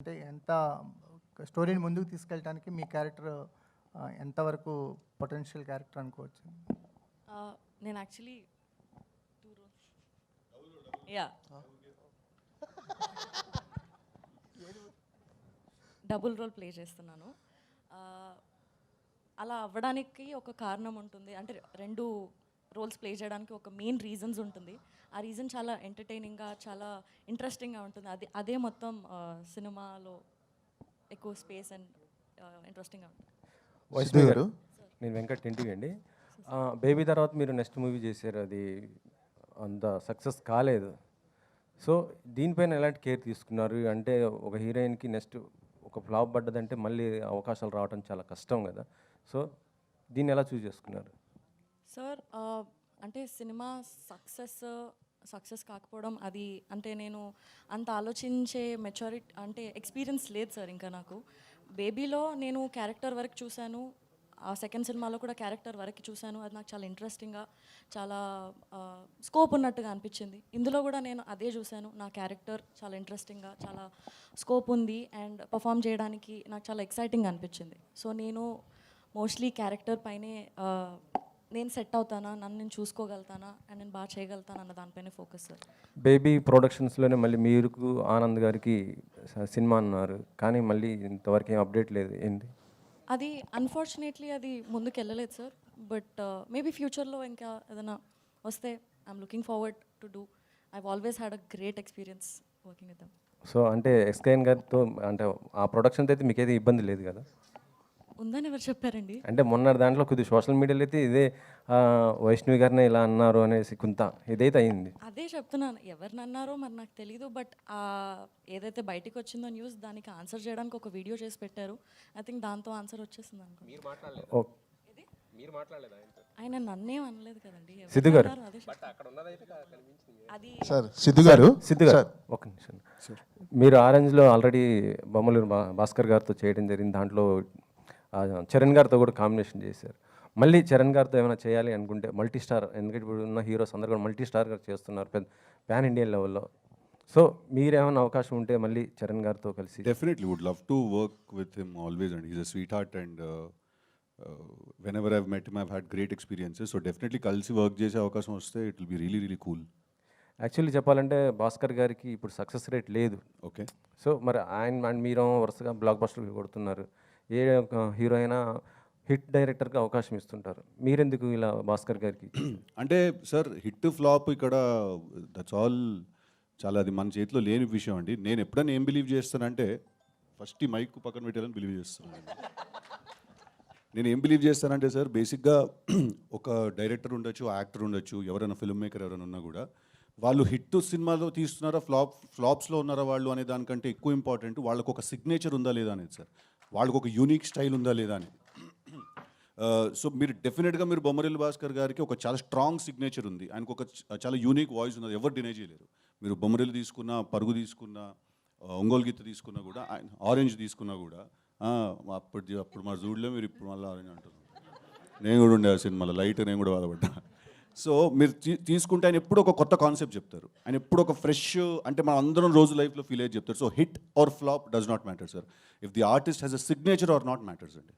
అంటే ఎంత స్టోరీని ముందుకు తీసుకెళ్ళడానికి మీ క్యారెక్టర్ ఎంతవరకు పొటెన్షియల్ క్యారెక్టర్ అనుకోవచ్చు? నేను actually ya double role play చేస్తున్నాను. అలా అవ్వడానికి ఒక కారణం ఉంటుంది, అంటే రెండు రోల్స్ ప్లే చేయడానికి ఒక మెయిన్ రీజన్స్ ఉంటుంది. ఆ రీజన్ చాలా ఎంటర్టైనింగ్గా, చాలా ఇంట్రెస్టింగ్గా ఉంటుంది. అదే మొత్తం సినిమాలో ఎక్కువ స్పేస్ అండ్ ఇంట్రెస్టింగ్గా ఉంటుంది. వైష్ణవి గారు, నేను వెంకట్ ఇంటివి అండి. బేబీ తర్వాత మీరు నెక్స్ట్ మూవీ చేశారు, అది అంత సక్సెస్ కాలేదు. సో దీనిపైన ఎలాంటి కేర్ తీసుకున్నారు? అంటే ఒక హీరోయిన్కి నెక్స్ట్ ఒక ఫ్లాప్ పడ్డదంటే మళ్ళీ అవకాశాలు రావడం చాలా కష్టం కదా. సో దీన్ని ఎలా చూస్ చేసుకున్నారు? సార్ అంటే సినిమా సక్సెస్ కాకపోవడం అది అంటే నేను అంత ఆలోచించే మెచ్యూరిటీ అంటే ఎక్స్పీరియన్స్ లేదు సార్. ఇంకా నాకు బేబీలో నేను క్యారెక్టర్ వరకు చూశాను, ఆ సెకండ్ సినిమాలో కూడా క్యారెక్టర్ వరకు చూశాను. అది నాకు చాలా ఇంట్రెస్టింగ్గా, చాలా స్కోప్ ఉన్నట్టుగా అనిపించింది. ఇందులో కూడా నేను అదే చూశాను. నా క్యారెక్టర్ చాలా ఇంట్రెస్టింగ్గా, చాలా స్కోప్ ఉంది అండ్ పర్ఫామ్ చేయడానికి నాకు చాలా ఎక్సైటింగ్ అనిపించింది. సో నేను మోస్ట్లీ క్యారెక్టర్ పైనే నేను సెట్ అవుతానా, నన్ను నేను చూసుకోగలుగుతానా అండ్ నేను బాగా చేయగలుగుతాను అన్న దానిపైనే ఫోకస్ సార్. బేబీ ప్రొడక్షన్స్లోనే మళ్ళీ మీరు ఆనంద్ గారికి సినిమా అన్నారు, కానీ మళ్ళీ ఇంతవరకు ఏం అప్డేట్ లేదు, ఏంటి? అది అన్ఫార్చునేట్లీ అది ముందుకు వెళ్ళలేదు సార్. బట్ మేబీ ఫ్యూచర్లో ఇంకా ఏదైనా వస్తే I'm looking forward to do. I always had a great experience working with them. So అంటే ఎస్కేఎన్ గారితో అంటే ఆ ప్రొడక్షన్తో అయితే మీకైతే ఇబ్బంది లేదు కదా? ఉందని ఎవరు చెప్పారండి? అంటే మొన్న దాంట్లో కొద్దిగా సోషల్ మీడియాలో అయితే ఇదే వైష్ణవి గారిని ఇలా అన్నారు అనేసి కొంత ఇదైతే అయింది. అదే చెప్తున్నాను, ఎవరిని అన్నారో మరి నాకు తెలీదు. బట్ ఏదైతే బయటికి వచ్చిందో న్యూస్, దానికి ఆన్సర్ చేయడానికి ఒక వీడియో చేసి పెట్టారు. ఐ థింక్ దాంతో ఆన్సర్ వచ్చేసింది అనుకో. ఆయన నన్నేం అనలేదు కదండి. సిద్ధు గారు, అది సిద్ధు గారు ఒక నిమిషం. మీరు ఆరెంజ్లో ఆల్రెడీ బొమ్మలూరు భాస్కర్ గారితో చేయడం జరిగింది, దాంట్లో చరణ్ గారితో కూడా కాంబినేషన్ చేశారు. మళ్ళీ చరణ్ గారితో ఏమైనా చేయాలి అనుకుంటే మల్టీ స్టార్, ఎందుకంటే ఇప్పుడు ఉన్న హీరోస్ అందరూ కూడా మల్టీ స్టార్ గారు చేస్తున్నారు పెద్ద పాన్ ఇండియన్ లెవెల్లో. సో మీరేమైనా అవకాశం ఉంటే మళ్ళీ చరణ్ గారితో కలిసి? Definitely would love to work with him always and he's a sweet heart and whenever I've met him I've had great experiences. So definitely కలిసి వర్క్ చేసే అవకాశం వస్తే it will be really really cool. Actually చెప్పాలంటే భాస్కర్ గారికి ఇప్పుడు success rate లేదు. Okay, so మరి ఆయన అండ్ మీరు వరుసగా బ్లాక్ బస్టర్ కొడుతున్నారు. ఏ హీరో అయినా హిట్ డైరెక్టర్గా అవకాశం ఇస్తుంటారు, మీరెందుకు ఇలా భాస్కర్ గారికి? అంటే సార్ హిట్ ఫ్లాప్ ఇక్కడ దట్స్ ఆల్, చాలా అది మన చేతిలో లేని విషయం అండి. నేను ఎప్పుడైనా ఏం బిలీవ్ చేస్తానంటే ఫస్ట్ ఈ మైక్ పక్కన పెట్టాలని బిలీవ్ చేస్తాను. నేను ఏం బిలీవ్ చేస్తానంటే సార్, బేసిక్గా ఒక డైరెక్టర్ ఉండొచ్చు, యాక్టర్ ఉండొచ్చు, ఎవరైనా ఫిల్మ్ మేకర్ ఎవరైనా ఉన్నా కూడా వాళ్ళు హిట్ సినిమాలో తీస్తున్నారా ఫ్లాప్స్లో ఉన్నారా వాళ్ళు అనే దానికంటే ఎక్కువ ఇంపార్టెంట్ వాళ్ళకు ఒక సిగ్నేచర్ ఉందా లేదా అనేది సార్. వాళ్ళకు ఒక యూనిక్ స్టైల్ ఉందా లేదా అని. సో మీరు డెఫినెట్గా మీరు బొమ్మరిల్లు భాస్కర్ గారికి ఒక చాలా స్ట్రాంగ్ సిగ్నేచర్ ఉంది, ఆయనకు ఒక చాలా యూనిక్ వాయిస్ ఉన్నది, ఎవరు డినై చేయలేరు. మీరు బొమ్మరిల్లు తీసుకున్నా, పరుగు తీసుకున్నా, ఒంగోలు గీత తీసుకున్నా కూడా, ఆరెంజ్ తీసుకున్నా కూడా, అప్పుడు మా జూడ్లో మీరు ఇప్పుడు మళ్ళీ ఆరెంజ్ అంటారు. నేను కూడా ఉండే ఆ సినిమాలో లైట్, నేను కూడా బాధపడ్డా. సో మీరు తీసుకుంటే ఆయన ఎప్పుడు ఒక కొత్త కాన్సెప్ట్ చెప్తారు, ఆయన ఎప్పుడు ఒక ఫ్రెష్, అంటే మనం అందరం రోజు లైఫ్లో ఫీల్ అయ్యి చెప్తారు. So hit or flop does not matter sir, if the artist has a signature or not matters అండి.